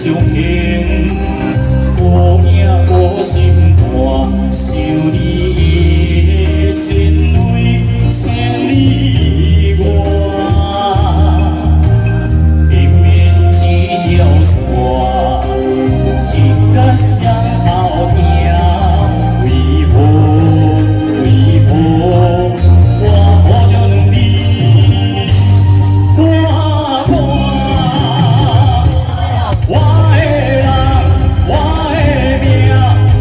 相逢，孤影孤心肝，想你的千里千里外，平面只有线，一甲双后听，为何为何我无着两你看看？我的人，我的命，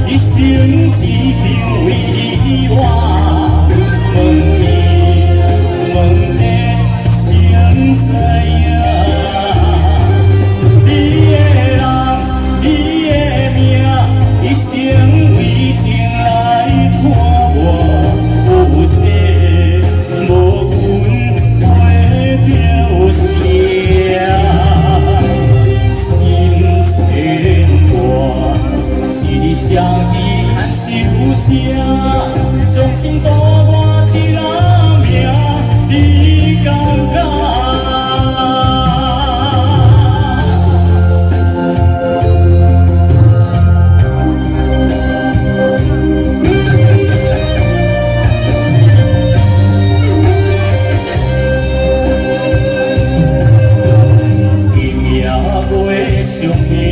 一生只求为我。问天问地谁知影？你的人，你的命，一生为情来拖我，有体无魂袂着谁？心牵挂，一双遗憾手声，将心渡我一人命，你感觉？今夜袂相逢。